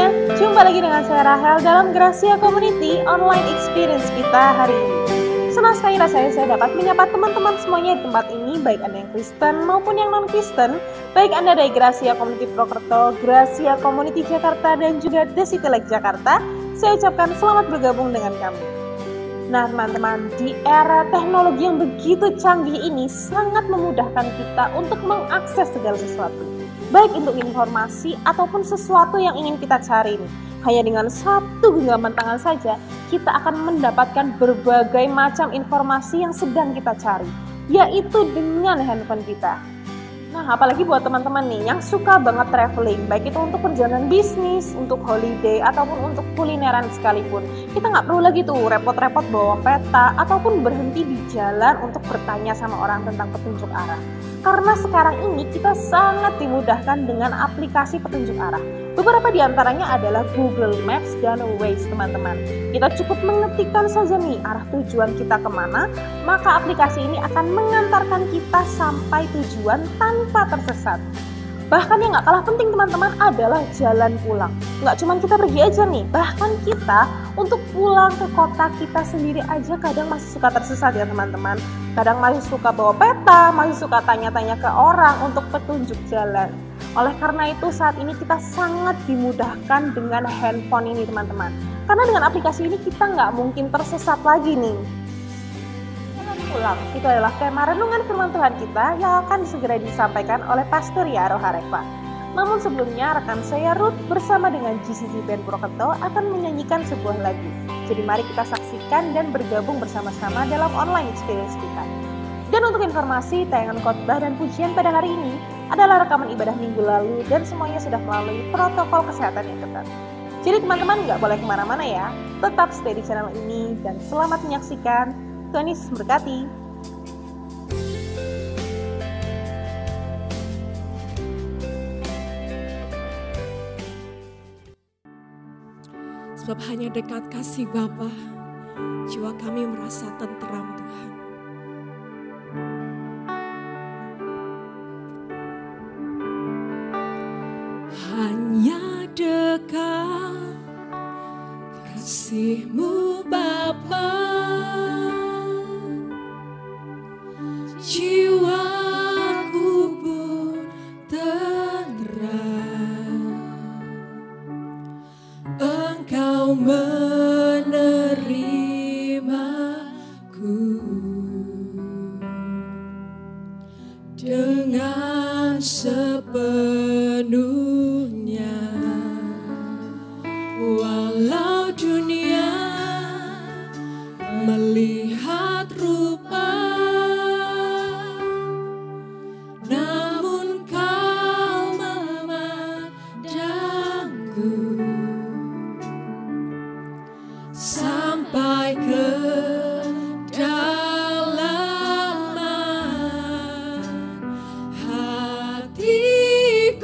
semuanya, jumpa lagi dengan saya Rahel dalam Gracia Community Online Experience kita hari ini. Senang sekali rasanya saya dapat menyapa teman-teman semuanya di tempat ini, baik Anda yang Kristen maupun yang non-Kristen, baik Anda dari Gracia Community Purwokerto, Gracia Community Jakarta, dan juga The City Lake Jakarta. Saya ucapkan selamat bergabung dengan kami. Nah teman-teman, di era teknologi yang begitu canggih ini sangat memudahkan kita untuk mengakses segala sesuatu, baik untuk informasi ataupun sesuatu yang ingin kita cari nih. Hanya dengan satu genggaman tangan saja, kita akan mendapatkan berbagai macam informasi yang sedang kita cari, yaitu dengan handphone kita. Nah, apalagi buat teman-teman nih yang suka banget traveling, baik itu untuk perjalanan bisnis, untuk holiday, ataupun untuk kulineran sekalipun. Kita nggak perlu lagi tuh repot-repot bawa peta, ataupun berhenti di jalan untuk bertanya sama orang tentang petunjuk arah. Karena sekarang ini kita sangat dimudahkan dengan aplikasi petunjuk arah. Beberapa di antaranya adalah Google Maps dan Waze, teman-teman. Kita cukup mengetikkan saja nih arah tujuan kita kemana, maka aplikasi ini akan mengantarkan kita sampai tujuan tanpa tersesat. Bahkan yang gak kalah penting teman-teman adalah jalan pulang. Nggak cuma kita pergi aja nih, bahkan kita untuk pulang ke kota kita sendiri aja kadang masih suka tersesat ya teman-teman. Kadang masih suka bawa peta, masih suka tanya-tanya ke orang untuk petunjuk jalan. Oleh karena itu saat ini kita sangat dimudahkan dengan handphone ini teman-teman. Karena dengan aplikasi ini kita nggak mungkin tersesat lagi nih. Pulang, itu adalah tema renungan firman Tuhan kita yang akan segera disampaikan oleh Pastor Yaro Hareva. Namun sebelumnya rekan saya Ruth bersama dengan GCC Band Purwokerto akan menyanyikan sebuah lagu. Jadi mari kita saksikan dan bergabung bersama-sama dalam online experience kita. Dan untuk informasi, tayangan khotbah dan pujian pada hari ini adalah rekaman ibadah minggu lalu dan semuanya sudah melalui protokol kesehatan yang ketat. Jadi teman-teman nggak boleh kemana-mana ya, tetap stay di channel ini dan selamat menyaksikan. Tuhan Yesus memberkati. Sebab hanya dekat kasih Bapa, jiwa kami merasa tenteram Tuhan. Hanya dekat kasih-Mu Bapa, jiwaku pun tenteram. Engkau menerimaku dengan sepenuhnya. Walau dunia melihat rupa, namun Kau memandangku sampai ke dalaman hatiku.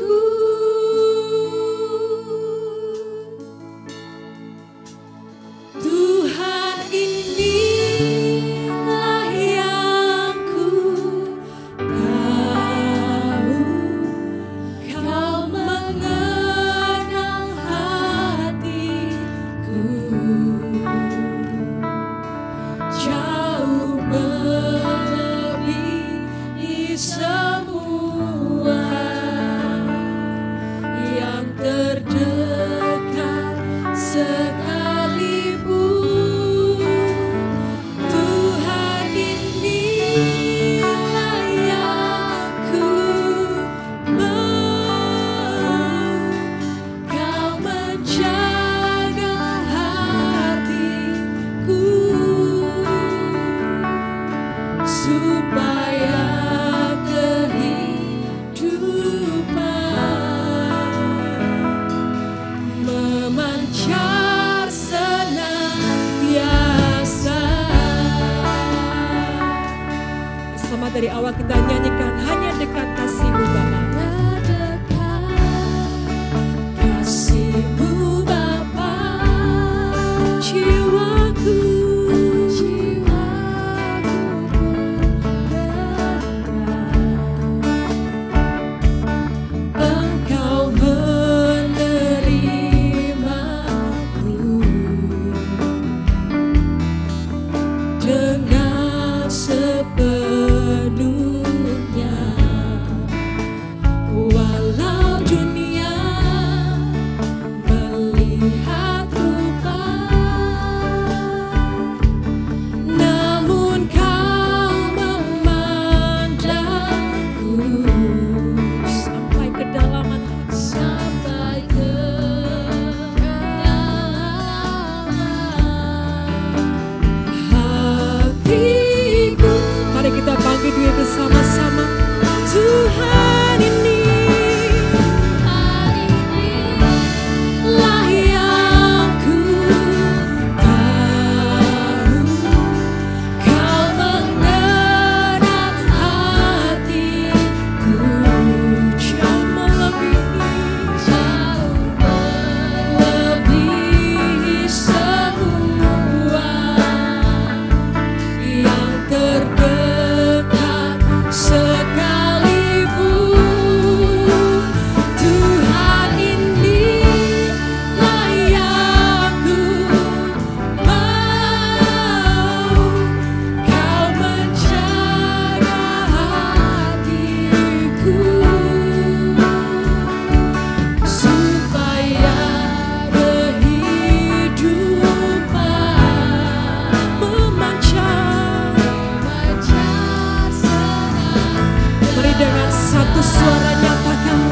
Suara nyatakan,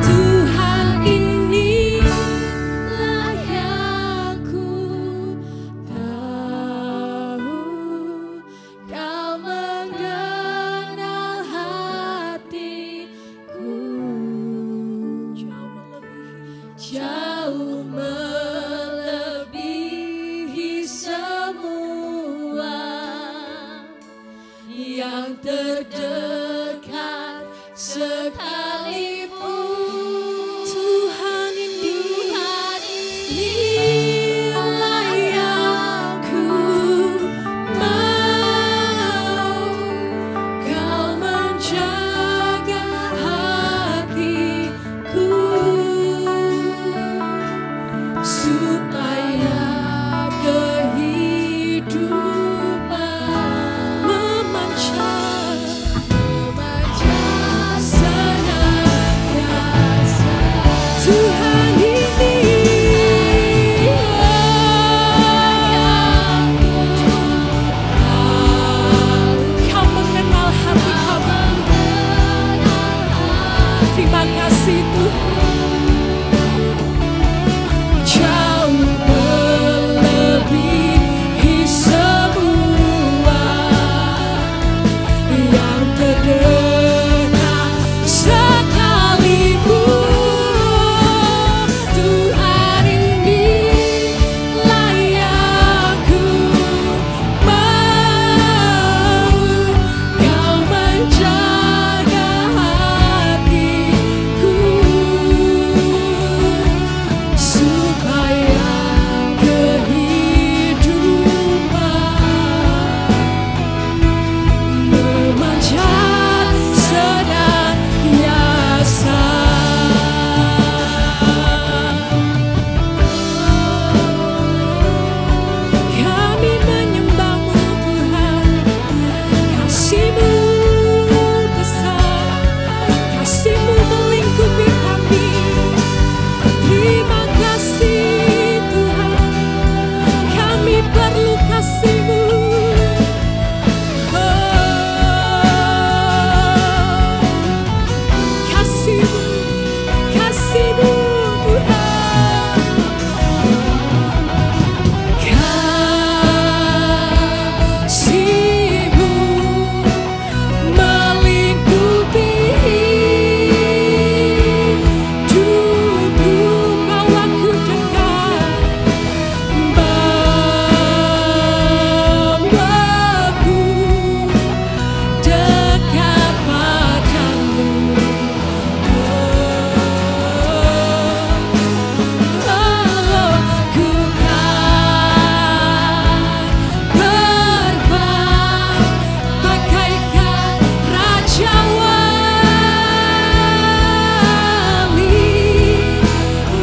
Tuhan inilah yang ku tahu. Kau mengenal hatiku, jauh melebihi semua yang terdekat sekalipun. Tuhan inilah yang ku mau. Kau menjaga hatiku supaya kehidupan memancar senantiasa. Tuhan ini Kau mengenal hati kami. Terima kasih Tuhan. Jauh melebihi semua yang terdekat sekalipun. Tuhan inilah yang ku mau. Kau menjaga hatiku supaya kehidupan memancar senantiasa. Kami menyembah-Mu Tuhan, kasih-Mu besar, kasih-Mu melingkupi kami. Terima kasih Tuhan, kami perlu kasih-Mu. Kasih-Mu, kasih-Mu Tuhan. Kasih-Mu melingkupi hidupku, bawaku dekat, bawaku dekat padamu. Ku kan terbang bagaikan raja wali,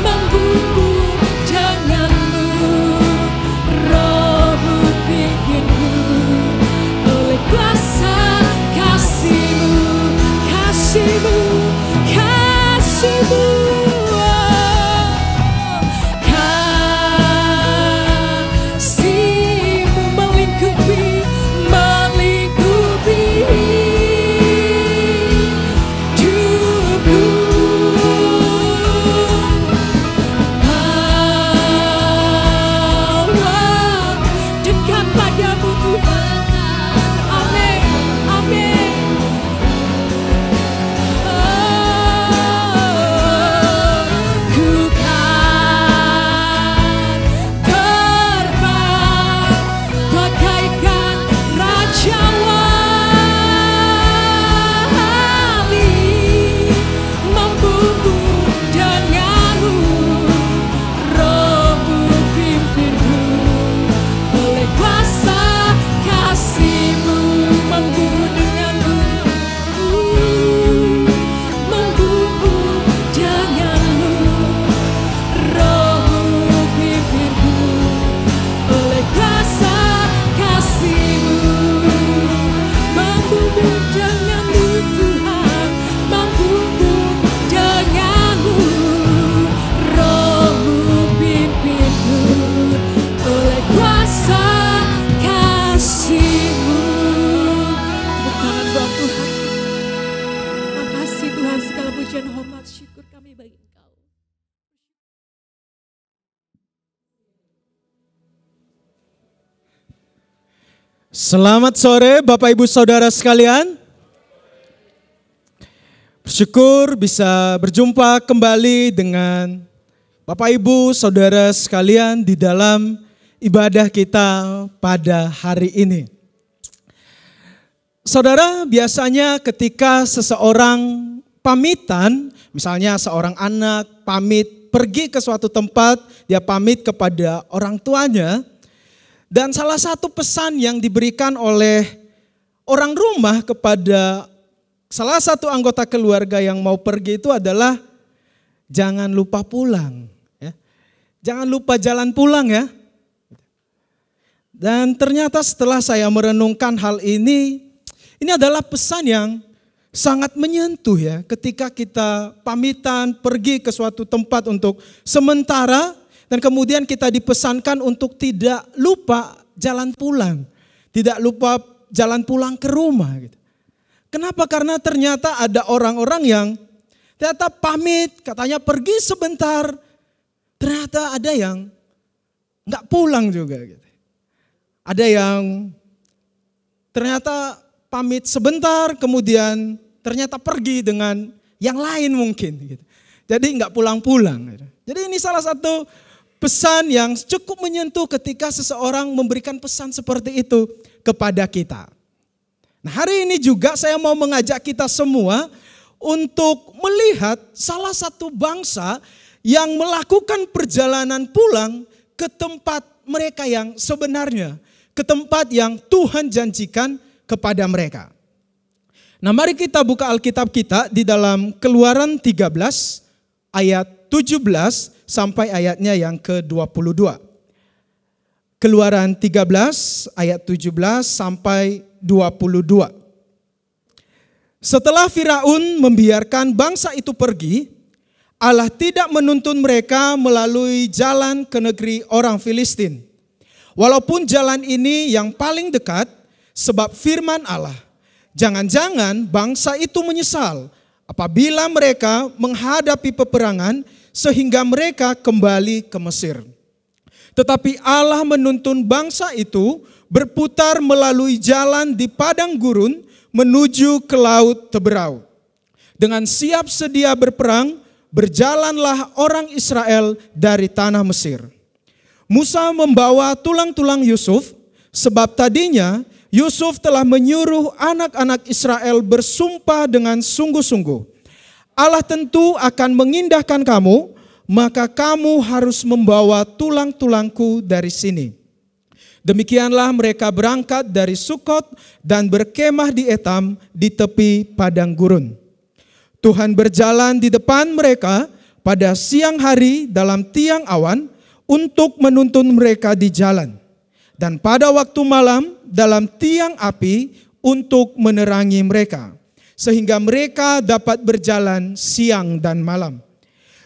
membumbung denganmu, rohmu bikinmu oleh kuasa kasih-Mu, kasih-Mu, kasih-Mu. Kasih-Mu melingkupi hidupku, bawa dekat padamu Tuhan. Amin, amin. pujian, hormat, syukur kami bagi Engkau. Selamat sore Bapak Ibu Saudara sekalian. Bersyukur bisa berjumpa kembali dengan Bapak Ibu Saudara sekalian di dalam ibadah kita pada hari ini. Saudara, biasanya ketika seseorang pamitan, misalnya seorang anak pamit pergi ke suatu tempat, dia pamit kepada orang tuanya, dan salah satu pesan yang diberikan oleh orang rumah kepada salah satu anggota keluarga yang mau pergi itu adalah jangan lupa pulang. Ya. Jangan lupa jalan pulang ya. Dan ternyata setelah saya merenungkan hal ini adalah pesan yang sangat menyentuh ya. Ketika kita pamitan pergi ke suatu tempat untuk sementara dan kemudian kita dipesankan untuk tidak lupa jalan pulang. Tidak lupa jalan pulang ke rumah gitu. Kenapa? Karena ternyata ada orang-orang yang ternyata pamit, katanya pergi sebentar. Ternyata ada yang nggak pulang juga gitu. Ada yang ternyata pamit sebentar, kemudian ternyata pergi dengan yang lain mungkin. Gitu. Jadi nggak pulang-pulang. Gitu. Jadi ini salah satu pesan yang cukup menyentuh ketika seseorang memberikan pesan seperti itu kepada kita. Nah, hari ini juga saya mau mengajak kita semua untuk melihat salah satu bangsa yang melakukan perjalanan pulang ke tempat mereka yang sebenarnya, ke tempat yang Tuhan janjikan kepada mereka. Nah, mari kita buka Alkitab kita di dalam Keluaran 13 ayat 17 sampai ayatnya yang ke-22. Keluaran 13 ayat 17 sampai 22. Setelah Firaun membiarkan bangsa itu pergi, Allah tidak menuntun mereka melalui jalan ke negeri orang Filistin. Walaupun jalan ini yang paling dekat, sebab firman Allah, jangan-jangan bangsa itu menyesal apabila mereka menghadapi peperangan sehingga mereka kembali ke Mesir. Tetapi Allah menuntun bangsa itu berputar melalui jalan di padang gurun menuju ke laut Teberau. Dengan siap sedia berperang, berjalanlah orang Israel dari tanah Mesir. Musa membawa tulang-tulang Yusuf, sebab tadinya Yusuf telah menyuruh anak-anak Israel bersumpah dengan sungguh-sungguh. Allah tentu akan mengindahkan kamu, maka kamu harus membawa tulang-tulangku dari sini. Demikianlah mereka berangkat dari Sukot dan berkemah di Etam di tepi padang gurun. Tuhan berjalan di depan mereka pada siang hari dalam tiang awan untuk menuntun mereka di jalan. Dan pada waktu malam dalam tiang api untuk menerangi mereka. Sehingga mereka dapat berjalan siang dan malam.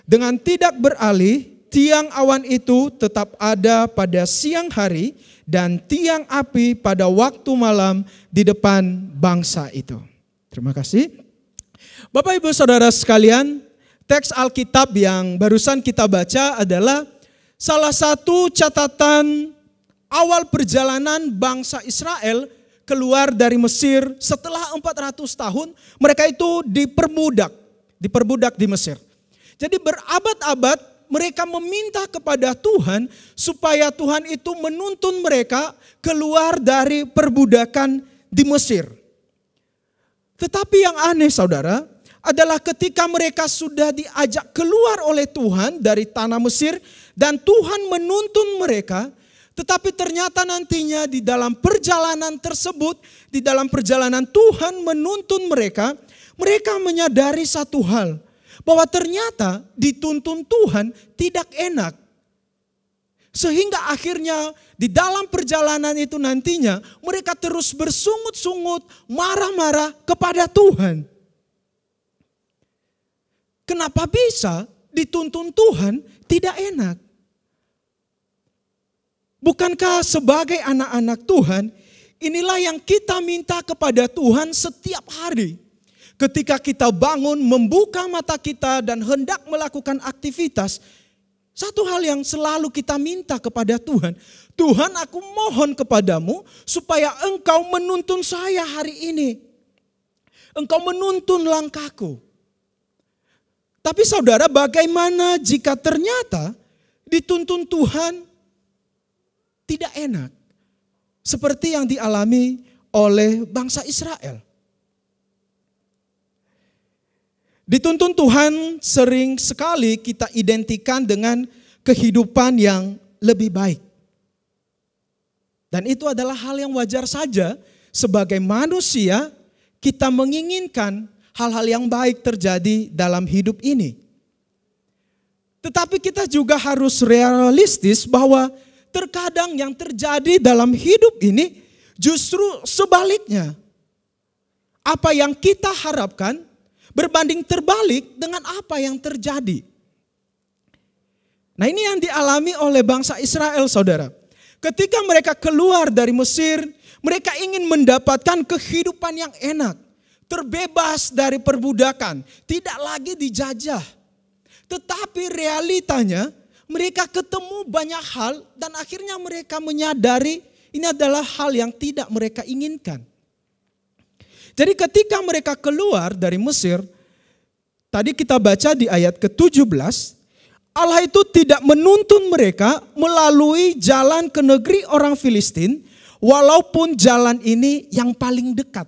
Dengan tidak beralih, tiang awan itu tetap ada pada siang hari dan tiang api pada waktu malam di depan bangsa itu. Terima kasih. Bapak Ibu Saudara sekalian, teks Alkitab yang barusan kita baca adalah salah satu catatan awal perjalanan bangsa Israel keluar dari Mesir setelah 400 tahun mereka itu diperbudak di Mesir. Jadi berabad-abad mereka meminta kepada Tuhan supaya Tuhan itu menuntun mereka keluar dari perbudakan di Mesir. Tetapi yang aneh saudara adalah ketika mereka sudah diajak keluar oleh Tuhan dari tanah Mesir dan Tuhan menuntun mereka, tetapi ternyata nantinya di dalam perjalanan tersebut, di dalam perjalanan Tuhan menuntun mereka, mereka menyadari satu hal, bahwa ternyata dituntun Tuhan tidak enak. Sehingga akhirnya di dalam perjalanan itu nantinya mereka terus bersungut-sungut, marah-marah kepada Tuhan. Kenapa bisa dituntun Tuhan tidak enak? Bukankah sebagai anak-anak Tuhan, inilah yang kita minta kepada Tuhan setiap hari. Ketika kita bangun, membuka mata kita dan hendak melakukan aktivitas, satu hal yang selalu kita minta kepada Tuhan, Tuhan, aku mohon kepadamu supaya Engkau menuntun saya hari ini. Engkau menuntun langkahku. Tapi saudara, bagaimana jika ternyata dituntun Tuhan tidak enak? Seperti yang dialami oleh bangsa Israel. Dituntun Tuhan sering sekali kita identikan dengan kehidupan yang lebih baik. Dan itu adalah hal yang wajar saja sebagai manusia kita menginginkan hal-hal yang baik terjadi dalam hidup ini. Tetapi kita juga harus realistis bahwa terkadang yang terjadi dalam hidup ini justru sebaliknya. Apa yang kita harapkan berbanding terbalik dengan apa yang terjadi. Nah, ini yang dialami oleh bangsa Israel, saudara. Ketika mereka keluar dari Mesir, mereka ingin mendapatkan kehidupan yang enak, terbebas dari perbudakan, tidak lagi dijajah. Tetapi realitanya mereka ketemu banyak hal dan akhirnya mereka menyadari ini adalah hal yang tidak mereka inginkan. Jadi ketika mereka keluar dari Mesir, tadi kita baca di ayat ke-17, Allah itu tidak menuntun mereka melalui jalan ke negeri orang Filistin, walaupun jalan ini yang paling dekat.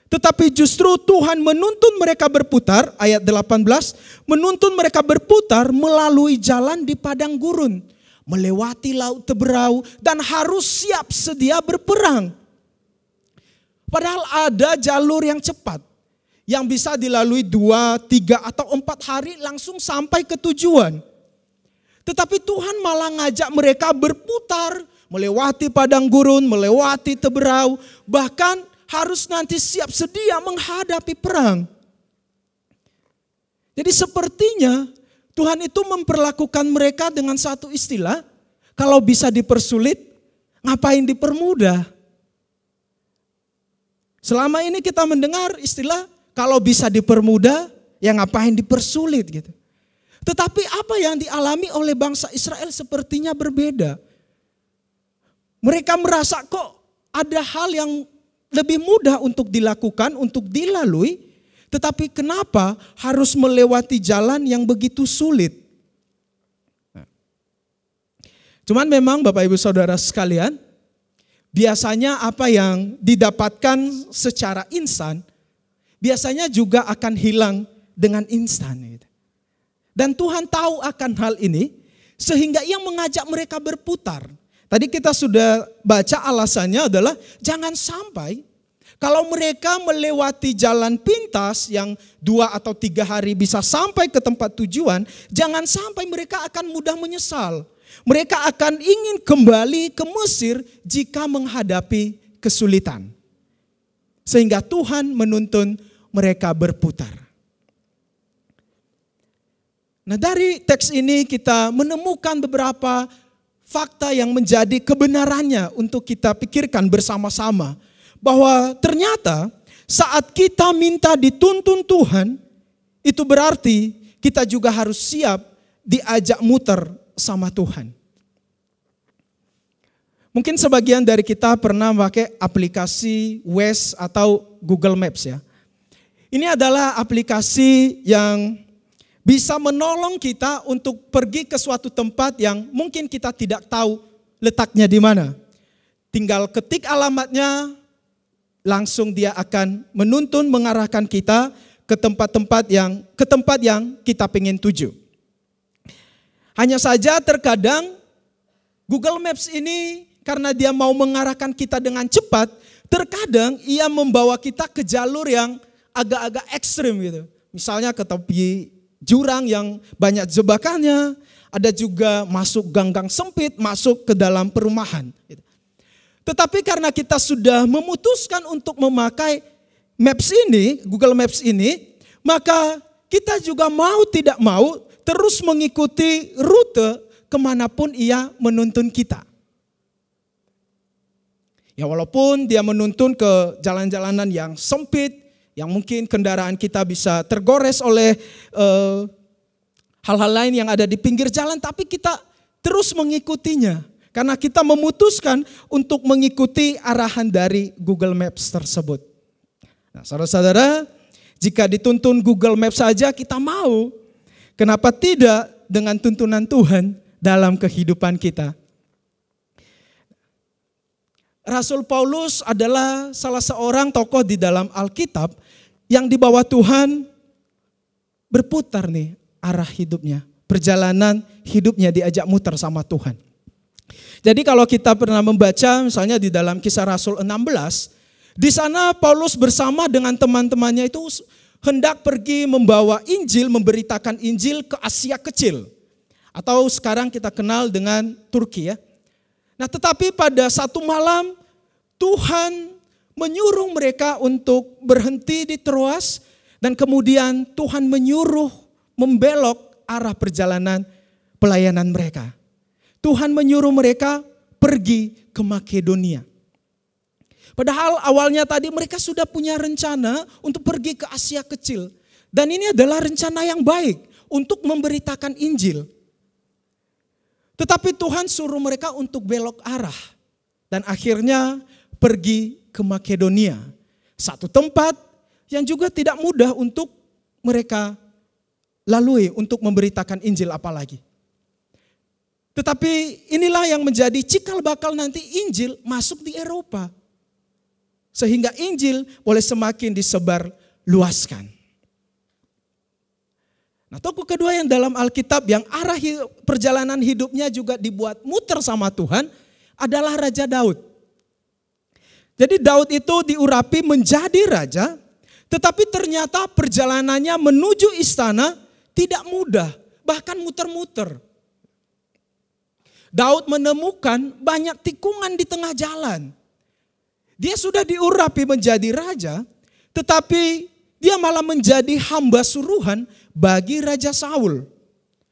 Tetapi justru Tuhan menuntun mereka berputar, ayat 18, menuntun mereka berputar melalui jalan di padang gurun, melewati laut Teberau dan harus siap sedia berperang. Padahal ada jalur yang cepat, yang bisa dilalui 2, 3, atau 4 hari langsung sampai ke tujuan. Tetapi Tuhan malah ngajak mereka berputar, melewati padang gurun, melewati Teberau, bahkan harus nanti siap sedia menghadapi perang. Jadi sepertinya Tuhan itu memperlakukan mereka dengan satu istilah, kalau bisa dipersulit, ngapain dipermudah? Selama ini kita mendengar istilah kalau bisa dipermudah, ya ngapain dipersulit gitu. Tetapi apa yang dialami oleh bangsa Israel sepertinya berbeda. Mereka merasa kok ada hal yang lebih mudah untuk dilakukan, untuk dilalui. Tetapi kenapa harus melewati jalan yang begitu sulit? Cuman memang Bapak Ibu Saudara sekalian, biasanya apa yang didapatkan secara instan, biasanya juga akan hilang dengan instan. Dan Tuhan tahu akan hal ini, sehingga Ia mengajak mereka berputar. Tadi kita sudah baca alasannya adalah jangan sampai kalau mereka melewati jalan pintas yang 2 atau 3 hari bisa sampai ke tempat tujuan, jangan sampai mereka akan mudah menyesal. Mereka akan ingin kembali ke Mesir jika menghadapi kesulitan. Sehingga Tuhan menuntun mereka berputar. Nah, dari teks ini kita menemukan beberapa fakta yang menjadi kebenarannya untuk kita pikirkan bersama-sama. Bahwa ternyata saat kita minta dituntun Tuhan, itu berarti kita juga harus siap diajak muter sama Tuhan. Mungkin sebagian dari kita pernah pakai aplikasi Waze atau Google Maps ya. Ini adalah aplikasi yang bisa menolong kita untuk pergi ke suatu tempat yang mungkin kita tidak tahu letaknya di mana. Tinggal ketik alamatnya, langsung dia akan menuntun, mengarahkan kita ke tempat yang kita pengen tuju. Hanya saja terkadang Google Maps ini karena dia mau mengarahkan kita dengan cepat, terkadang ia membawa kita ke jalur yang agak-agak ekstrim gitu. Misalnya ke tepi jurang yang banyak jebakannya, ada juga masuk gang-gang sempit, masuk ke dalam perumahan. Tetapi karena kita sudah memutuskan untuk memakai Maps ini, Google Maps ini, maka kita juga mau tidak mau terus mengikuti rute kemanapun ia menuntun kita. Ya walaupun dia menuntun ke jalan-jalanan yang sempit, yang mungkin kendaraan kita bisa tergores oleh hal-hal lain yang ada di pinggir jalan, tapi kita terus mengikutinya. Karena kita memutuskan untuk mengikuti arahan dari Google Maps tersebut. Nah, saudara-saudara, jika dituntun Google Maps saja kita mau, kenapa tidak dengan tuntunan Tuhan dalam kehidupan kita? Rasul Paulus adalah salah seorang tokoh di dalam Alkitab yang di bawah Tuhan berputar nih arah hidupnya. Perjalanan hidupnya diajak muter sama Tuhan. Jadi kalau kita pernah membaca misalnya di dalam Kisah Rasul 16, di sana Paulus bersama dengan teman-temannya itu hendak pergi membawa Injil, memberitakan Injil ke Asia Kecil. Atau sekarang kita kenal dengan Turki ya. Nah tetapi pada satu malam Tuhan menyuruh mereka untuk berhenti di Troas. Dan kemudian Tuhan menyuruh membelok arah perjalanan pelayanan mereka. Tuhan menyuruh mereka pergi ke Makedonia. Padahal awalnya tadi mereka sudah punya rencana untuk pergi ke Asia Kecil. Dan ini adalah rencana yang baik untuk memberitakan Injil. Tetapi Tuhan suruh mereka untuk belok arah. Dan akhirnya pergi ke Makedonia. Satu tempat yang juga tidak mudah untuk mereka lalui untuk memberitakan Injil apalagi. Tetapi inilah yang menjadi cikal bakal nanti Injil masuk di Eropa. Sehingga Injil boleh semakin disebar luaskan. Nah, tokoh kedua yang dalam Alkitab yang arah perjalanan hidupnya juga dibuat muter sama Tuhan adalah Raja Daud. Jadi Daud itu diurapi menjadi raja, tetapi ternyata perjalanannya menuju istana tidak mudah, bahkan muter-muter. Daud menemukan banyak tikungan di tengah jalan. Dia sudah diurapi menjadi raja, tetapi dia malah menjadi hamba suruhan bagi Raja Saul.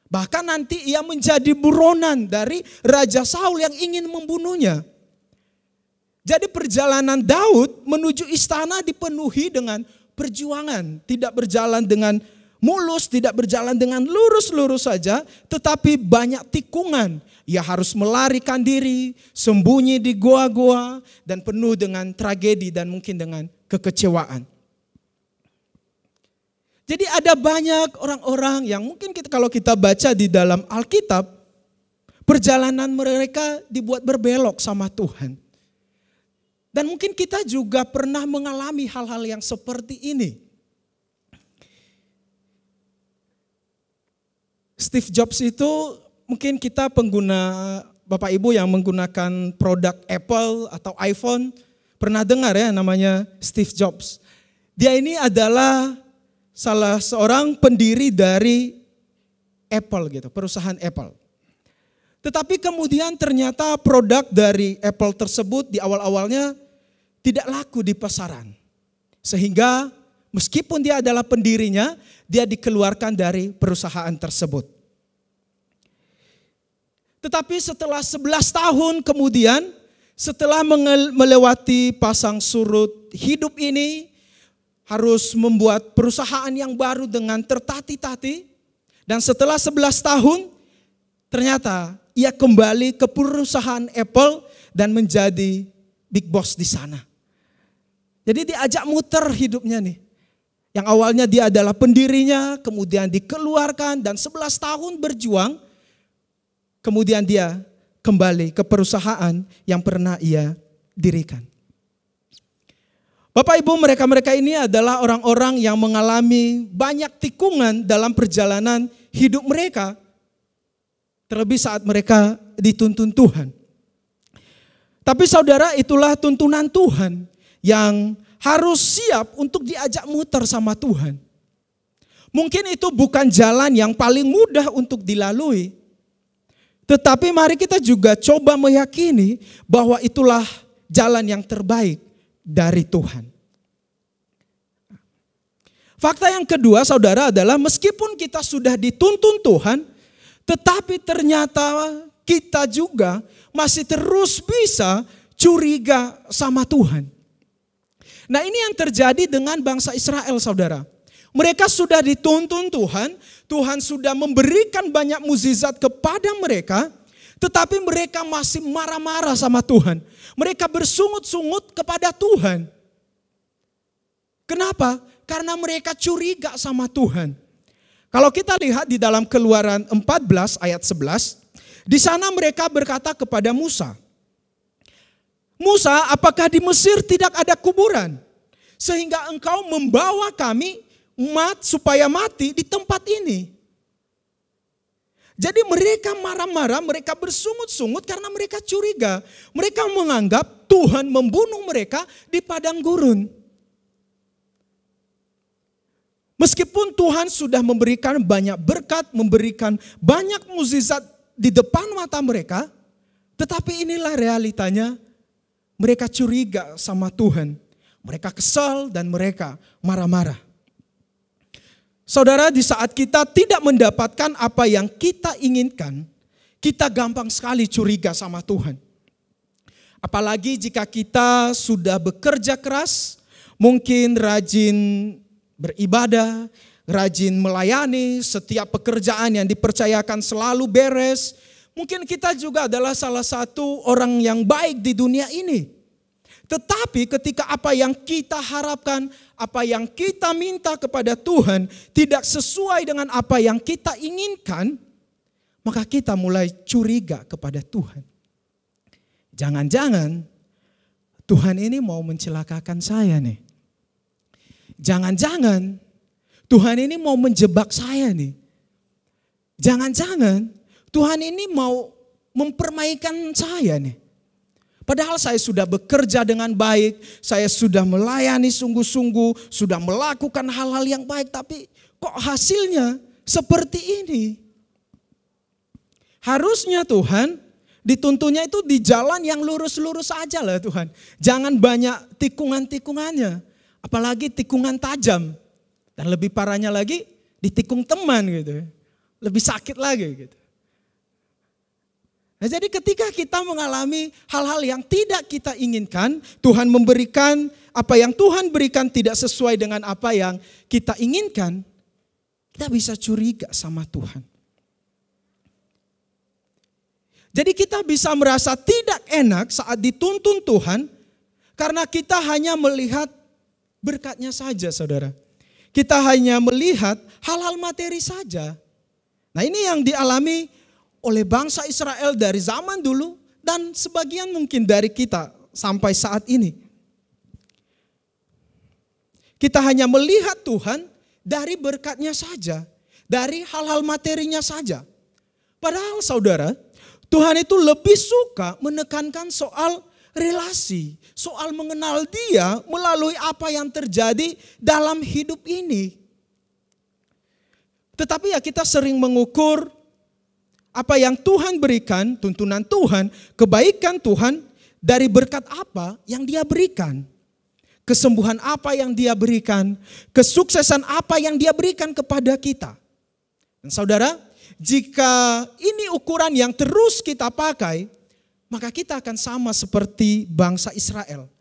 Bahkan nanti ia menjadi buronan dari Raja Saul yang ingin membunuhnya. Jadi perjalanan Daud menuju istana dipenuhi dengan perjuangan. Tidak berjalan dengan mulus, tidak berjalan dengan lurus-lurus saja, tetapi banyak tikungan. Ia harus melarikan diri, sembunyi di goa-goa, dan penuh dengan tragedi dan mungkin dengan kekecewaan. Jadi ada banyak orang-orang yang mungkin kalau kita baca di dalam Alkitab, perjalanan mereka dibuat berbelok sama Tuhan. Dan mungkin kita juga pernah mengalami hal-hal yang seperti ini. Steve Jobs itu mungkin kita pengguna, Bapak Ibu yang menggunakan produk Apple atau iPhone, pernah dengar ya namanya Steve Jobs. Dia ini adalah salah seorang pendiri dari Apple gitu, perusahaan Apple. Tetapi kemudian ternyata produk dari Apple tersebut di awal-awalnya tidak laku di pasaran. Sehingga meskipun dia adalah pendirinya, dia dikeluarkan dari perusahaan tersebut. Tetapi setelah 11 tahun kemudian, setelah melewati pasang surut hidup ini, harus membuat perusahaan yang baru dengan tertati-tati. Dan setelah 11 tahun, ternyata ia kembali ke perusahaan Apple dan menjadi big boss di sana. Jadi diajak muter hidupnya nih. Yang awalnya dia adalah pendirinya, kemudian dikeluarkan dan 11 tahun berjuang. Kemudian dia kembali ke perusahaan yang pernah ia dirikan. Bapak Ibu, mereka-mereka ini adalah orang-orang yang mengalami banyak tikungan dalam perjalanan hidup mereka. Terlebih saat mereka dituntun Tuhan. Tapi saudara, itulah tuntunan Tuhan yang harus siap untuk diajak muter sama Tuhan. Mungkin itu bukan jalan yang paling mudah untuk dilalui. Tetapi mari kita juga coba meyakini bahwa itulah jalan yang terbaik dari Tuhan. Fakta yang kedua saudara adalah meskipun kita sudah dituntun Tuhan, tetapi ternyata kita juga masih terus bisa curiga sama Tuhan. Nah, ini yang terjadi dengan bangsa Israel, saudara. Mereka sudah dituntun Tuhan, Tuhan sudah memberikan banyak mukjizat kepada mereka, tetapi mereka masih marah-marah sama Tuhan. Mereka bersungut-sungut kepada Tuhan. Kenapa? Karena mereka curiga sama Tuhan. Kalau kita lihat di dalam Keluaran 14 ayat 11, di sana mereka berkata kepada Musa, Musa, apakah di Mesir tidak ada kuburan? Sehingga engkau membawa kami umat supaya mati di tempat ini. Jadi mereka marah-marah, mereka bersungut-sungut karena mereka curiga. Mereka menganggap Tuhan membunuh mereka di padang gurun. Meskipun Tuhan sudah memberikan banyak berkat, memberikan banyak mukjizat di depan mata mereka, tetapi inilah realitanya. Mereka curiga sama Tuhan. Mereka kesal dan mereka marah-marah. Saudara, di saat kita tidak mendapatkan apa yang kita inginkan, kita gampang sekali curiga sama Tuhan. Apalagi jika kita sudah bekerja keras, mungkin rajin beribadah, rajin melayani, setiap pekerjaan yang dipercayakan selalu beres. Mungkin kita juga adalah salah satu orang yang baik di dunia ini. Tetapi ketika apa yang kita harapkan, apa yang kita minta kepada Tuhan tidak sesuai dengan apa yang kita inginkan, maka kita mulai curiga kepada Tuhan. Jangan-jangan Tuhan ini mau mencelakakan saya nih. Jangan-jangan Tuhan ini mau menjebak saya nih. Jangan-jangan Tuhan ini mau mempermainkan saya nih. Padahal saya sudah bekerja dengan baik, saya sudah melayani sungguh-sungguh, sudah melakukan hal-hal yang baik, tapi kok hasilnya seperti ini? Harusnya Tuhan dituntunnya itu di jalan yang lurus-lurus aja lah Tuhan. Jangan banyak tikungan-tikungannya, apalagi tikungan tajam. Dan lebih parahnya lagi ditikung teman gitu, lebih sakit lagi gitu. Nah, jadi ketika kita mengalami hal-hal yang tidak kita inginkan, Tuhan memberikan apa yang Tuhan berikan tidak sesuai dengan apa yang kita inginkan, kita bisa curiga sama Tuhan. Jadi kita bisa merasa tidak enak saat dituntun Tuhan karena kita hanya melihat berkatnya saja, saudara. Kita hanya melihat hal-hal materi saja. Nah, ini yang dialami oleh bangsa Israel dari zaman dulu dan sebagian mungkin dari kita sampai saat ini. Kita hanya melihat Tuhan dari berkatnya saja, dari hal-hal materinya saja. Padahal saudara, Tuhan itu lebih suka menekankan soal relasi, soal mengenal Dia melalui apa yang terjadi dalam hidup ini. Tetapi ya kita sering mengukur apa yang Tuhan berikan, tuntunan Tuhan, kebaikan Tuhan dari berkat apa yang Dia berikan. Kesembuhan apa yang Dia berikan, kesuksesan apa yang Dia berikan kepada kita. Dan saudara, jika ini ukuran yang terus kita pakai, maka kita akan sama seperti bangsa Israel.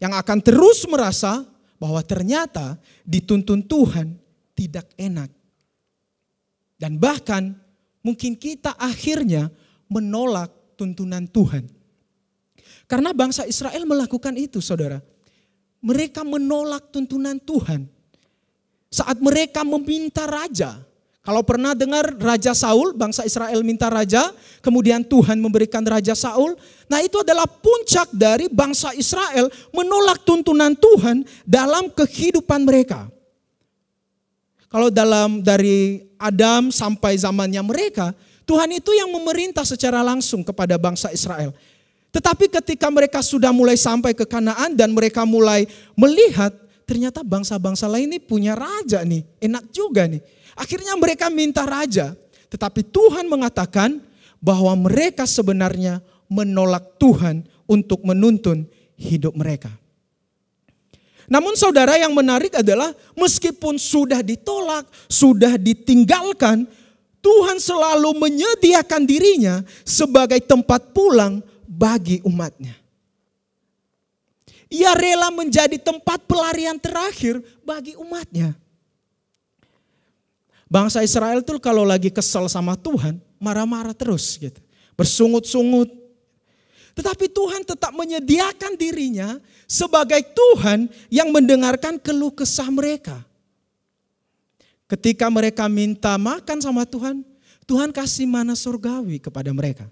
Yang akan terus merasa bahwa ternyata dituntun Tuhan tidak enak. Dan bahkan mungkin kita akhirnya menolak tuntunan Tuhan. Karena bangsa Israel melakukan itu, saudara. Mereka menolak tuntunan Tuhan. Saat mereka meminta raja. Kalau pernah dengar Raja Saul, bangsa Israel minta raja, kemudian Tuhan memberikan Raja Saul. Nah, itu adalah puncak dari bangsa Israel menolak tuntunan Tuhan dalam kehidupan mereka. Kalau dari Adam sampai zamannya mereka, Tuhan itu yang memerintah secara langsung kepada bangsa Israel. Tetapi ketika mereka sudah mulai sampai ke Kanaan dan mereka mulai melihat, ternyata bangsa-bangsa lain ini punya raja nih, enak juga nih. Akhirnya mereka minta raja, tetapi Tuhan mengatakan bahwa mereka sebenarnya menolak Tuhan untuk menuntun hidup mereka. Namun saudara, yang menarik adalah meskipun sudah ditolak, sudah ditinggalkan, Tuhan selalu menyediakan dirinya sebagai tempat pulang bagi umatnya. Ia rela menjadi tempat pelarian terakhir bagi umatnya. Bangsa Israel tuh kalau lagi kesel sama Tuhan, marah-marah terus gitu. Bersungut-sungut. Tetapi Tuhan tetap menyediakan dirinya sebagai Tuhan yang mendengarkan keluh kesah mereka. Ketika mereka minta makan sama Tuhan, Tuhan kasih mana surgawi kepada mereka.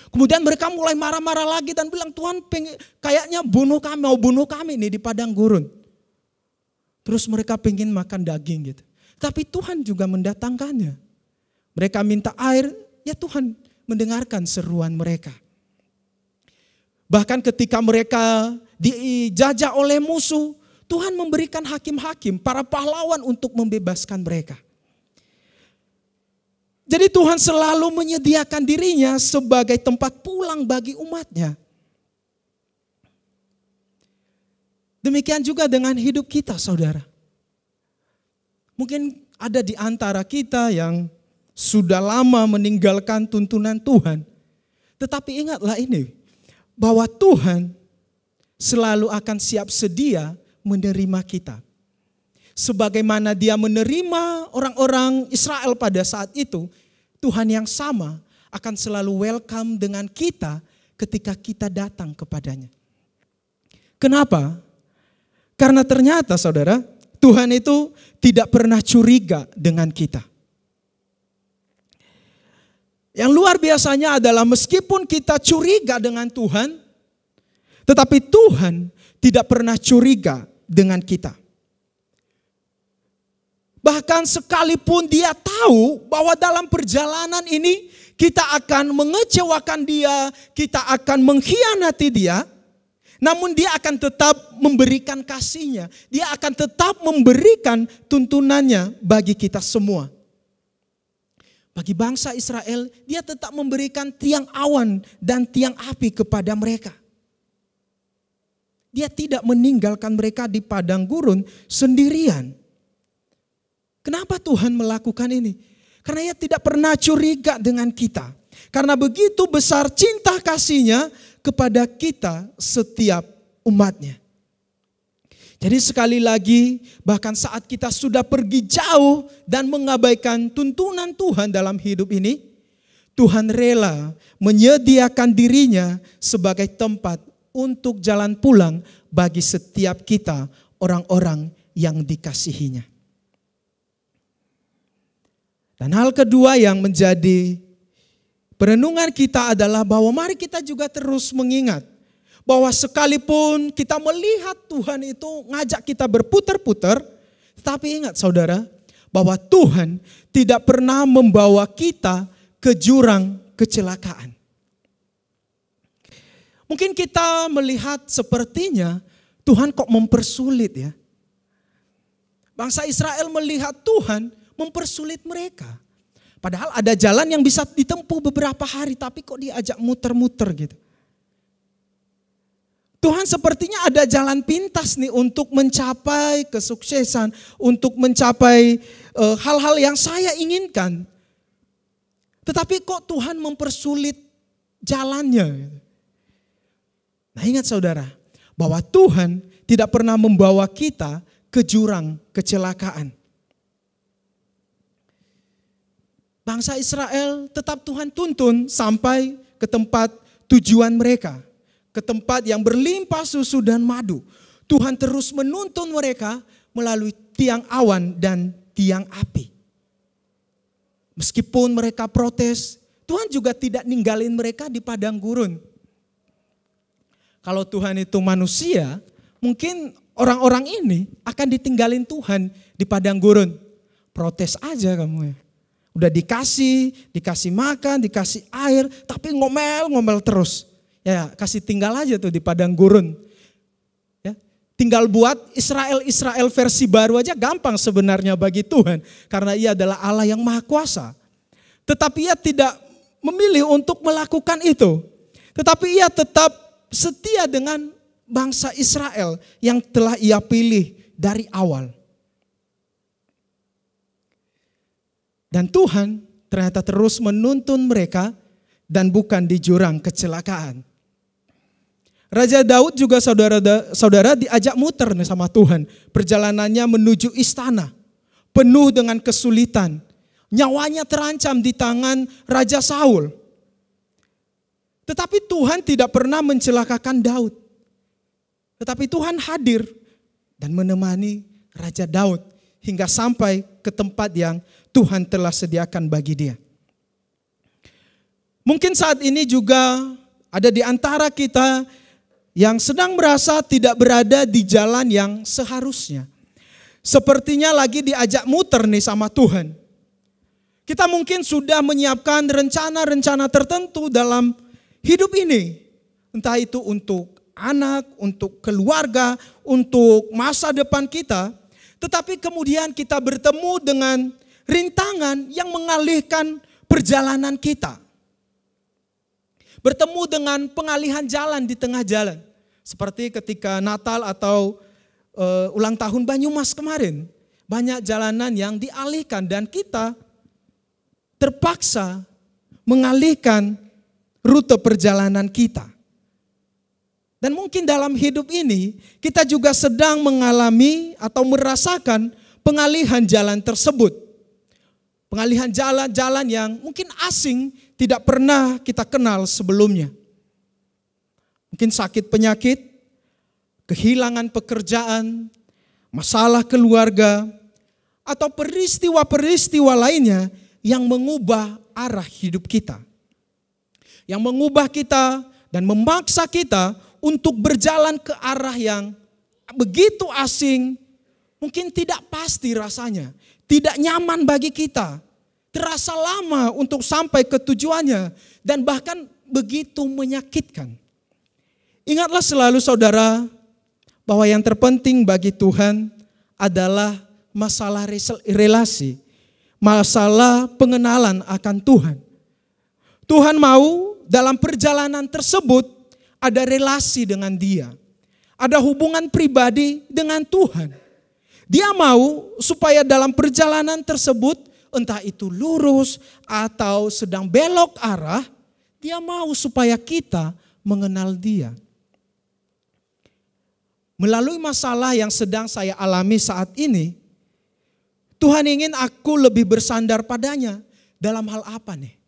Kemudian mereka mulai marah-marah lagi dan bilang, Tuhan kayaknya mau bunuh kami nih di padang gurun. Terus mereka pengen makan daging gitu. Tapi Tuhan juga mendatangkannya. Mereka minta air, ya Tuhan mendengarkan seruan mereka. Bahkan ketika mereka dijajah oleh musuh, Tuhan memberikan hakim-hakim, para pahlawan untuk membebaskan mereka. Jadi Tuhan selalu menyediakan dirinya sebagai tempat pulang bagi umatnya. Demikian juga dengan hidup kita, saudara. Mungkin ada di antara kita yang sudah lama meninggalkan tuntunan Tuhan. Tetapi ingatlah ini, bahwa Tuhan selalu akan siap sedia menerima kita. Sebagaimana Dia menerima orang-orang Israel pada saat itu, Tuhan yang sama akan selalu welcome dengan kita ketika kita datang kepadanya. Kenapa? Karena ternyata saudara, Tuhan itu tidak pernah curiga dengan kita. Yang luar biasanya adalah meskipun kita curiga dengan Tuhan, tetapi Tuhan tidak pernah curiga dengan kita. Bahkan sekalipun Dia tahu bahwa dalam perjalanan ini kita akan mengecewakan Dia, kita akan mengkhianati Dia, namun Dia akan tetap memberikan kasih-Nya. Dia akan tetap memberikan tuntunannya bagi kita semua. Bagi bangsa Israel, Dia tetap memberikan tiang awan dan tiang api kepada mereka. Dia tidak meninggalkan mereka di padang gurun sendirian. Kenapa Tuhan melakukan ini? Karena Ia tidak pernah curiga dengan kita. Karena begitu besar cinta kasih-Nya kepada kita setiap umat-Nya. Jadi sekali lagi, bahkan saat kita sudah pergi jauh dan mengabaikan tuntunan Tuhan dalam hidup ini, Tuhan rela menyediakan dirinya sebagai tempat untuk jalan pulang bagi setiap kita, orang-orang yang dikasihinya. Dan hal kedua yang menjadi perenungan kita adalah bahwa mari kita juga terus mengingat bahwa sekalipun kita melihat Tuhan itu ngajak kita berputar-putar, tetapi ingat saudara bahwa Tuhan tidak pernah membawa kita ke jurang kecelakaan. Mungkin kita melihat sepertinya Tuhan kok mempersulit ya. Bangsa Israel melihat Tuhan mempersulit mereka. Padahal ada jalan yang bisa ditempuh beberapa hari, tapi kok diajak muter-muter gitu. Tuhan sepertinya ada jalan pintas nih untuk mencapai kesuksesan, untuk mencapai hal-hal yang saya inginkan. Tetapi kok Tuhan mempersulit jalannya. Nah ingat saudara, bahwa Tuhan tidak pernah membawa kita ke jurang kecelakaan. Bangsa Israel tetap Tuhan tuntun sampai ke tempat tujuan mereka. Ke tempat yang berlimpah susu dan madu. Tuhan terus menuntun mereka melalui tiang awan dan tiang api. Meskipun mereka protes, Tuhan juga tidak ninggalin mereka di padang gurun. Kalau Tuhan itu manusia, mungkin orang-orang ini akan ditinggalin Tuhan di padang gurun. Protes aja kamu ya. Udah dikasih makan, dikasih air, tapi ngomel terus. Ya kasih tinggal aja tuh di padang gurun. Ya, tinggal buat Israel versi baru aja gampang sebenarnya bagi Tuhan. Karena Ia adalah Allah yang Maha Kuasa. Tetapi Ia tidak memilih untuk melakukan itu. Tetapi Ia tetap setia dengan bangsa Israel yang telah Ia pilih dari awal. Dan Tuhan ternyata terus menuntun mereka dan bukan di jurang kecelakaan. Raja Daud juga saudara diajak muter nih sama Tuhan. Perjalanannya menuju istana, penuh dengan kesulitan. Nyawanya terancam di tangan Raja Saul. Tetapi Tuhan tidak pernah mencelakakan Daud. Tetapi Tuhan hadir dan menemani Raja Daud hingga sampai ke tempat yang Tuhan telah sediakan bagi dia. Mungkin saat ini juga ada di antara kita yang sedang merasa tidak berada di jalan yang seharusnya. Sepertinya lagi diajak muter nih sama Tuhan. Kita mungkin sudah menyiapkan rencana-rencana tertentu dalam hidup ini. Entah itu untuk anak, untuk keluarga, untuk masa depan kita. Tetapi kemudian kita bertemu dengan rintangan yang mengalihkan perjalanan kita. Bertemu dengan pengalihan jalan di tengah jalan. Seperti ketika Natal atau ulang tahun Banyumas kemarin. Banyak jalanan yang dialihkan dan kita terpaksa mengalihkan rute perjalanan kita. Dan mungkin dalam hidup ini kita juga sedang mengalami atau merasakan pengalihan jalan tersebut. Pengalihan jalan-jalan yang mungkin asing, tidak pernah kita kenal sebelumnya. Mungkin sakit penyakit, kehilangan pekerjaan, masalah keluarga, atau peristiwa-peristiwa lainnya yang mengubah arah hidup kita. Yang mengubah kita dan memaksa kita untuk berjalan ke arah yang begitu asing, mungkin tidak pasti rasanya, tidak nyaman bagi kita, terasa lama untuk sampai ke tujuannya, dan bahkan begitu menyakitkan. Ingatlah selalu saudara, bahwa yang terpenting bagi Tuhan adalah masalah relasi, masalah pengenalan akan Tuhan. Tuhan mau dalam perjalanan tersebut ada relasi dengan Dia. Ada hubungan pribadi dengan Tuhan. Dia mau supaya dalam perjalanan tersebut, entah itu lurus atau sedang belok arah, Dia mau supaya kita mengenal Dia. Melalui masalah yang sedang saya alami saat ini, Tuhan ingin aku lebih bersandar padanya. Dalam hal apa nih?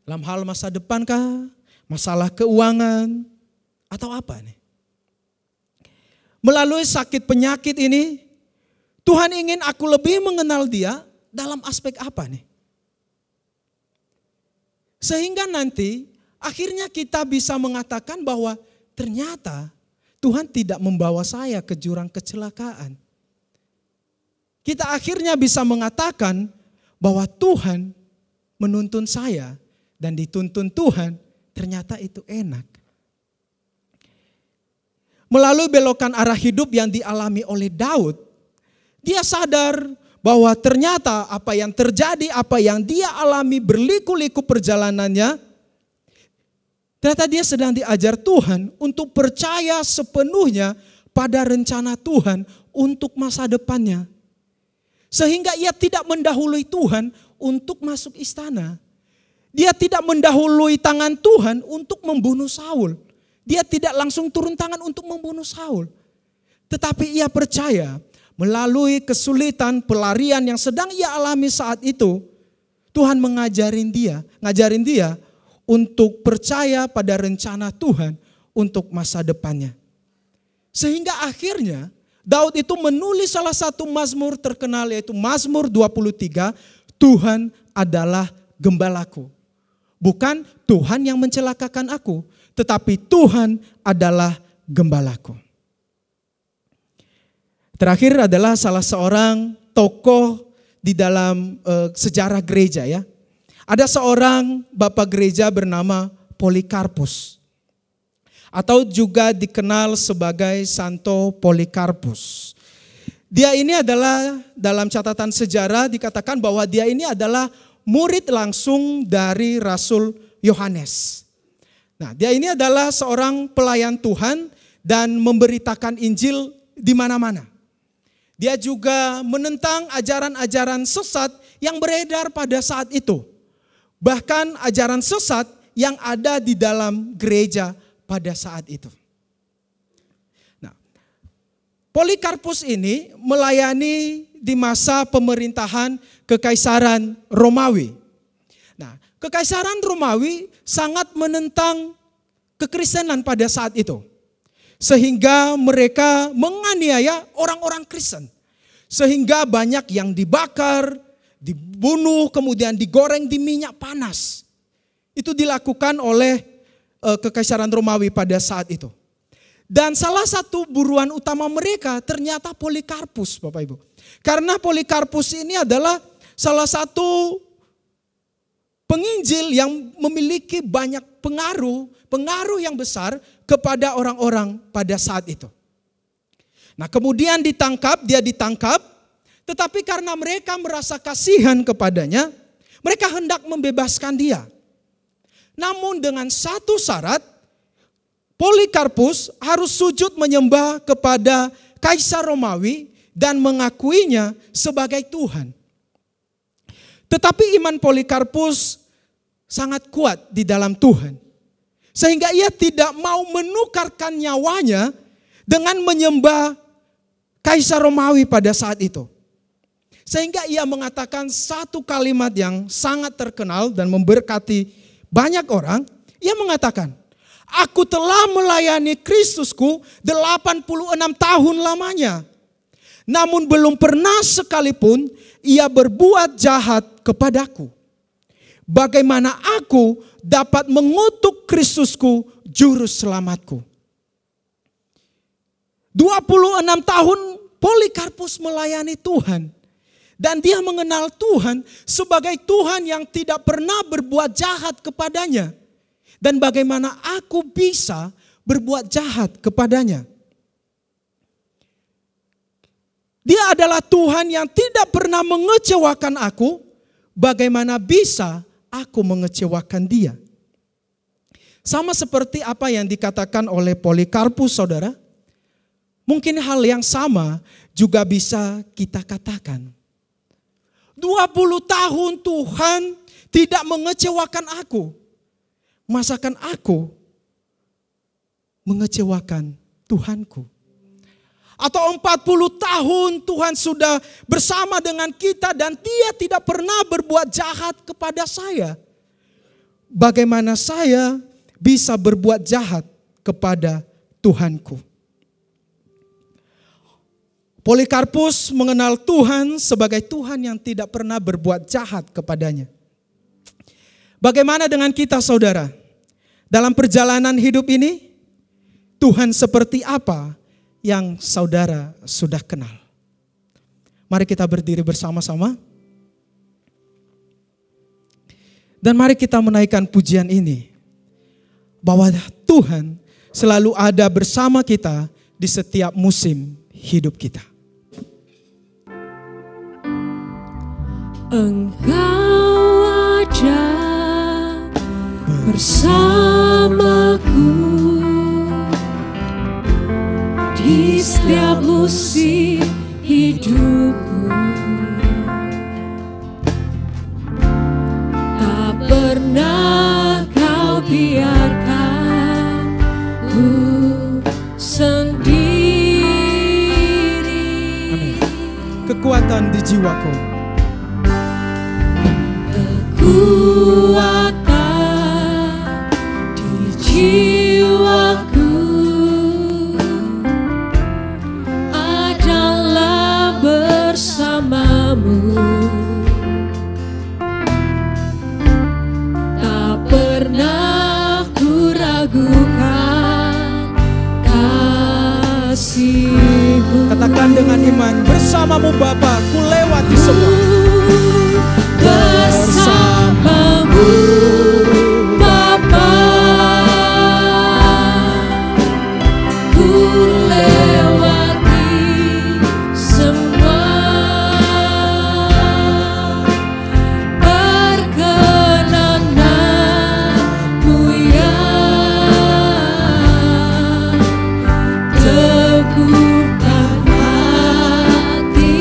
Dalam hal masa depan kah? Masalah keuangan? Atau apa nih? Melalui sakit penyakit ini, Tuhan ingin aku lebih mengenal Dia dalam aspek apa nih? Sehingga nanti akhirnya kita bisa mengatakan bahwa ternyata Tuhan tidak membawa saya ke jurang kecelakaan. Kita akhirnya bisa mengatakan bahwa Tuhan menuntun saya dan dituntun Tuhan ternyata itu enak. Melalui belokan arah hidup yang dialami oleh Daud, dia sadar bahwa ternyata apa yang terjadi, apa yang dia alami berliku-liku perjalanannya, ternyata dia sedang diajar Tuhan untuk percaya sepenuhnya pada rencana Tuhan untuk masa depannya. Sehingga ia tidak mendahului Tuhan untuk masuk istana. Dia tidak mendahului tangan Tuhan untuk membunuh Saul. Dia tidak langsung turun tangan untuk membunuh Saul. Tetapi ia percaya melalui kesulitan pelarian yang sedang ia alami saat itu, Tuhan ngajarin dia untuk percaya pada rencana Tuhan untuk masa depannya. Sehingga akhirnya Daud itu menulis salah satu mazmur terkenal yaitu Mazmur 23, Tuhan adalah gembalaku. Bukan Tuhan yang mencelakakan aku, tetapi Tuhan adalah gembalaku. Terakhir adalah salah seorang tokoh di dalam sejarah gereja ya. Ada seorang bapak gereja bernama Polikarpus. Atau juga dikenal sebagai Santo Polikarpus. Dia ini adalah dalam catatan sejarah dikatakan bahwa dia ini adalah murid langsung dari Rasul Yohanes. Nah, dia ini adalah seorang pelayan Tuhan dan memberitakan Injil di mana-mana. Dia juga menentang ajaran-ajaran sesat yang beredar pada saat itu. Bahkan ajaran sesat yang ada di dalam gereja pada saat itu. Nah, Polikarpus ini melayani di masa pemerintahan Kekaisaran Romawi. Nah, Kekaisaran Romawi sangat menentang kekristenan pada saat itu. Sehingga mereka menganiaya orang-orang Kristen. Sehingga banyak yang dibakar, dibunuh, kemudian digoreng di minyak panas. Itu dilakukan oleh Kekaisaran Romawi pada saat itu. Dan salah satu buruan utama mereka ternyata Polikarpus, Bapak Ibu. Karena Polikarpus ini adalah salah satu penginjil yang memiliki banyak pengaruh yang besar kepada orang-orang pada saat itu. Nah, kemudian dia ditangkap, tetapi karena mereka merasa kasihan kepadanya, mereka hendak membebaskan dia. Namun dengan satu syarat, Polikarpus harus sujud menyembah kepada Kaisar Romawi dan mengakuinya sebagai Tuhan. Tetapi iman Polikarpus sangat kuat di dalam Tuhan. Sehingga ia tidak mau menukarkan nyawanya dengan menyembah Kaisar Romawi pada saat itu. Sehingga ia mengatakan satu kalimat yang sangat terkenal dan memberkati banyak orang. Ia mengatakan, aku telah melayani Kristusku 86 tahun lamanya. Namun belum pernah sekalipun ia berbuat jahat kepadaku. Bagaimana aku dapat mengutuk Kristusku juru selamatku. 26 tahun Polikarpus melayani Tuhan. Dan dia mengenal Tuhan sebagai Tuhan yang tidak pernah berbuat jahat kepadanya. Dan bagaimana aku bisa berbuat jahat kepadanya. Dia adalah Tuhan yang tidak pernah mengecewakan aku. Bagaimana bisa aku mengecewakan dia? Sama seperti apa yang dikatakan oleh Polikarpus, saudara. Mungkin hal yang sama juga bisa kita katakan. 20 tahun Tuhan tidak mengecewakan aku. Masakan aku mengecewakan Tuhanku? Atau 40 tahun Tuhan sudah bersama dengan kita dan dia tidak pernah berbuat jahat kepada saya. Bagaimana saya bisa berbuat jahat kepada Tuhanku? Polikarpus mengenal Tuhan sebagai Tuhan yang tidak pernah berbuat jahat kepadanya. Bagaimana dengan kita, saudara? Dalam perjalanan hidup ini, Tuhan seperti apa yang saudara sudah kenal? Mari kita berdiri bersama-sama. Dan mari kita menaikkan pujian ini. Bahwa Tuhan selalu ada bersama kita di setiap musim hidup kita. Engkau ada bersamaku di setiap musim hidupku. Tak pernah kau biarkan ku sendiri. Amin. Kekuatan di jiwaku. Kekuatan di jiwaku adalah bersamamu. Tak pernah ku ragukan kasih-Mu. Katakan dengan iman, bersamamu Bapa, ku lewati semua. Bersamamu Bapa, ku lewati semua perkenananmu yang teguhkan hati.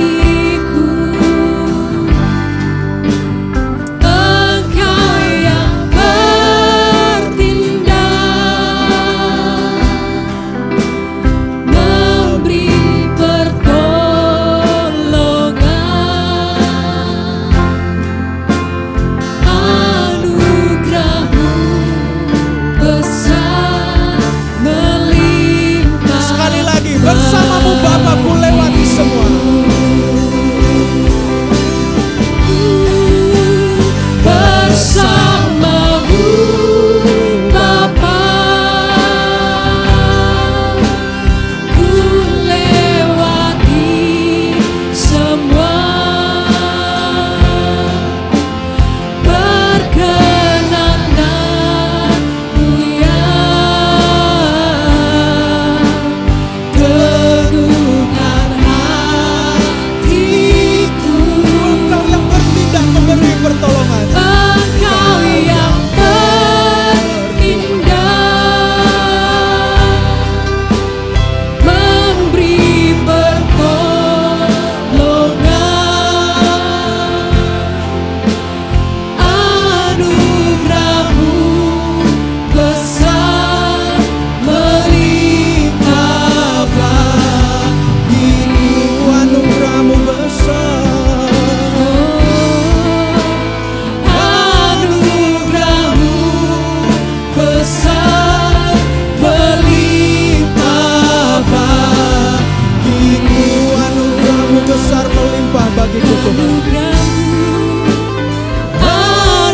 itu Tuhan.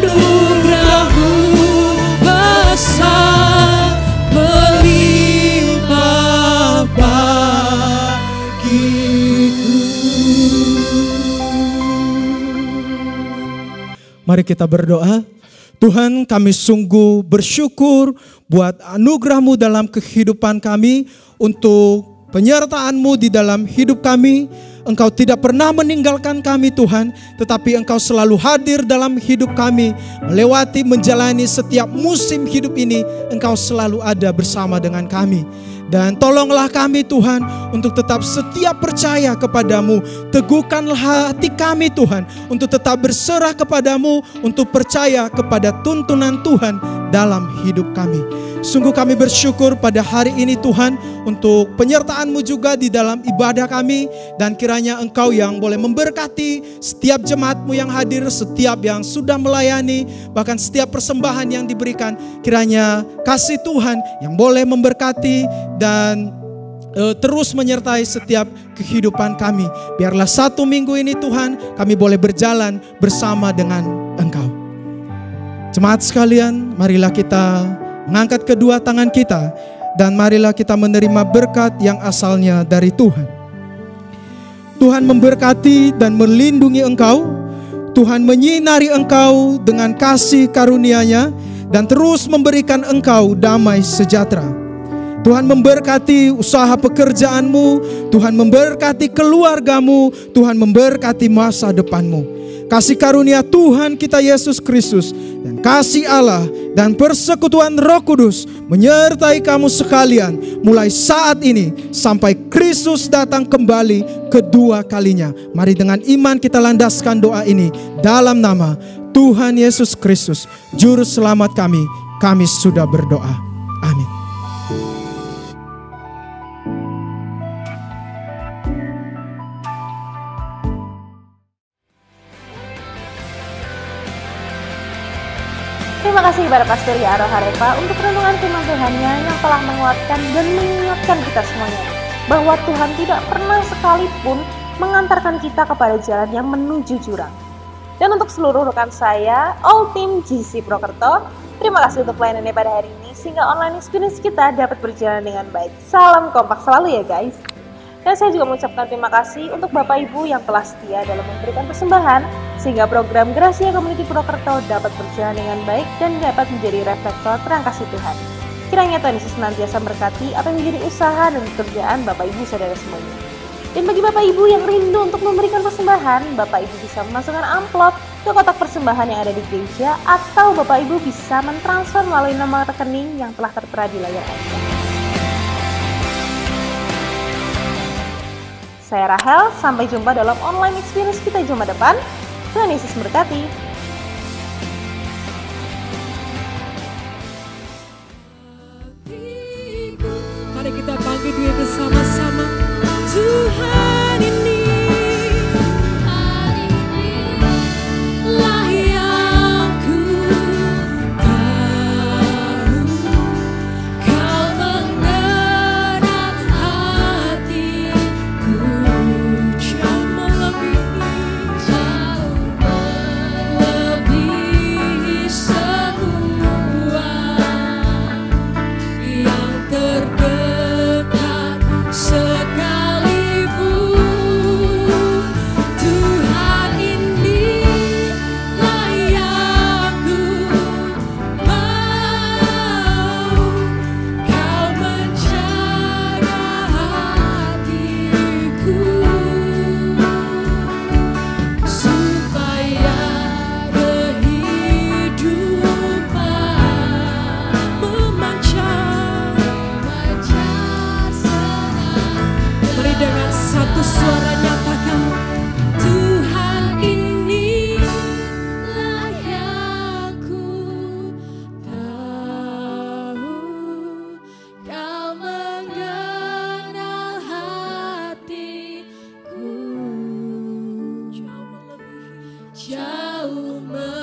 Anugerah-Mu besar melimpah bagiku. Mari kita berdoa. Tuhan, kami sungguh bersyukur buat anugerah-Mu dalam kehidupan kami, untuk penyertaan-Mu di dalam hidup kami. Engkau tidak pernah meninggalkan kami Tuhan, tetapi Engkau selalu hadir dalam hidup kami. Melewati, menjalani setiap musim hidup ini, Engkau selalu ada bersama dengan kami. Dan tolonglah kami Tuhan untuk tetap setia percaya kepadamu. Teguhkanlah hati kami Tuhan untuk tetap berserah kepadamu, untuk percaya kepada tuntunan Tuhan dalam hidup kami. Sungguh kami bersyukur pada hari ini Tuhan untuk penyertaan-Mu juga di dalam ibadah kami. Dan kiranya Engkau yang boleh memberkati setiap jemaat-Mu yang hadir, setiap yang sudah melayani, bahkan setiap persembahan yang diberikan. Kiranya kasih Tuhan yang boleh memberkati dan terus menyertai setiap kehidupan kami. Biarlah satu minggu ini Tuhan kami boleh berjalan bersama dengan Engkau. Jemaat sekalian, marilah kita mengangkat kedua tangan kita dan marilah kita menerima berkat yang asalnya dari Tuhan. Tuhan memberkati dan melindungi engkau. Tuhan menyinari engkau dengan kasih karunia-Nya dan terus memberikan engkau damai sejahtera. Tuhan memberkati usaha pekerjaanmu, Tuhan memberkati keluargamu, Tuhan memberkati masa depanmu. Kasih karunia Tuhan kita Yesus Kristus dan kasih Allah dan persekutuan Roh Kudus menyertai kamu sekalian mulai saat ini sampai Kristus datang kembali kedua kalinya. Mari dengan iman kita landaskan doa ini dalam nama Tuhan Yesus Kristus, Juru Selamat kami. Kami sudah berdoa. Amin. Terima kasih kepada Pastor Yaro Harepa untuk renungan firman Tuhan-Nya yang telah menguatkan dan mengingatkan kita semuanya bahwa Tuhan tidak pernah sekalipun mengantarkan kita kepada jalan yang menuju jurang. Dan untuk seluruh rekan saya, all team GC Prokerto, terima kasih untuk pelayanannya pada hari ini sehingga online experience kita dapat berjalan dengan baik. Salam kompak selalu ya guys. Dan saya juga mengucapkan terima kasih untuk Bapak Ibu yang telah setia dalam memberikan persembahan sehingga program Gracia Community Prokerto dapat berjalan dengan baik dan dapat menjadi reflektor terang kasih Tuhan. Kiranya Tuhan Yesus senantiasa berkati apa yang menjadi usaha dan pekerjaan Bapak Ibu saudara semuanya. Dan bagi Bapak Ibu yang rindu untuk memberikan persembahan, Bapak Ibu bisa memasukkan amplop ke kotak persembahan yang ada di gereja atau Bapak Ibu bisa mentransfer melalui nomor rekening yang telah tertera di layar Anda. Saya Rahel, sampai jumpa dalam online experience kita Jumat depan. Tuhan Yesus memberkati. Mari kita bangkit diri bersama-sama. Tuhan ini lah yang ku tahu, Kau mengenal hatiku jauh melebihi semua yang terdekat sekalipun. Tuhan inilah yang ku mau, Kau menjaga hatiku supaya kehidupan memancar senang. Mari dengan satu suara nyatakan, Tuhan inilah yang ku tahu, Kau mengenal hatiku jauh melebihi